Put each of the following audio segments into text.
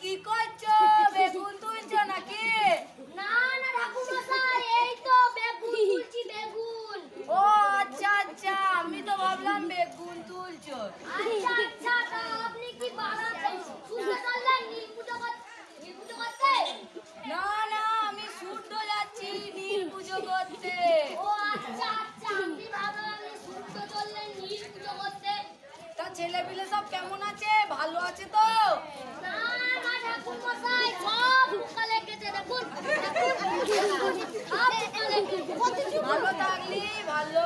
কি করছো? বেগুন তুলছো নাকি? না না ঠাকুরমশাই, এই তো বেগুন তুলছি বেগুন। ও আচ্ছা আচ্ছা, আমি তো ভাবলাম বেগুন তুলছো। আচ্ছা আচ্ছা, তা আপনি কি বাড়াতে শুনতে চললেন নীল পুজো করতে? না না, আমি শুদ্ধ যাচ্ছি নীল পুজো করতে। ও আচ্ছা আচ্ছা, আমি ভাবলাম আপনি শুনতে চললেন নীল পুজো করতে। তা ছেলে পিলে সব কেমন আছে? ভালো আছে তো? না না ঠাকুরমশাই, সব হুক্কা লেগেছে, দেখুন সব হুক্কা লেগেছে। ভালো থাকলি ভালো।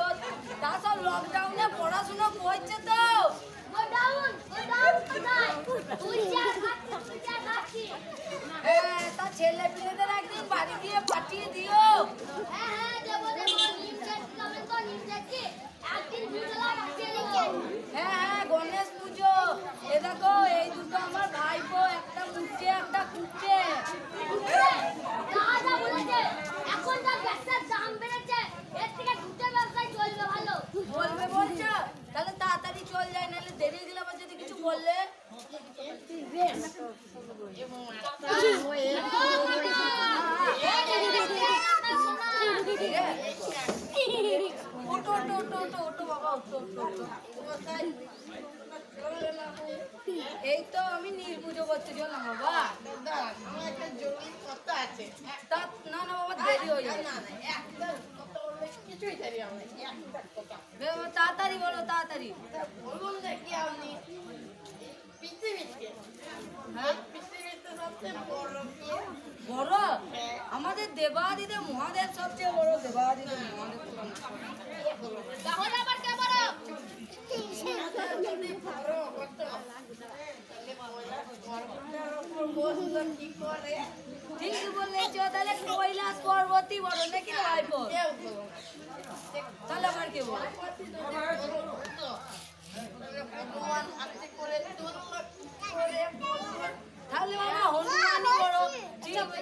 তা সব লকডাউনে পড়াশোনা করছে তো? গোডাউন কোথায়? তুলছি আর খাচ্ছি। হ্যাঁ, তা ছেলে পিলেদের একদিন বাড়ি দিয়ে পাঠিয়ে দিও। হ্যাঁ হ্যাঁ, দেবো নিম চাটনি খাবেন তো? নিম চাটনি একদিন বিকেলে পাঠিয়ে দেবো। হ্যাঁ হ্যাঁ, গণেশ পুজো। এ দেখো, এই দুটো আমার ভাইপো, একটা মুখছে একটা কুটছে। যা যা বলেছে, এখন যা গ্যাসের দাম বেড়েছে, এর থেকে দুটো ব্যবসায় চলবে ভালো। বলবে বলছো? তাহলে তাড়াতাড়ি চল যায়, নাহলে দেরি গেলে আবার যদি কিছু বললে। ওটো ওটো ওটো ওটো ওটো বাবা, ওটো ওটো ওটো। এই তো আমি নীল পুজো করতে চললাম বাবা। তা না না বাবা, দেরি হয়ে যাবে। তাড়াতাড়ি বলো, তাড়াতাড়ি। হ্যাঁ, বড় আমাদের দেবাদিদেব মহাদেব সবচেয়ে বড়। দেবাদিদেব মহাদেব তাহলে আবার কে বড়? ঠিক বলেছ, তাহলে কৈলাস পর্বতই বড় নাকি ভাইপো? তাহলে আবার কে বড়? তাহলে বাবা হনুমানই বড়। ঠিক আছে,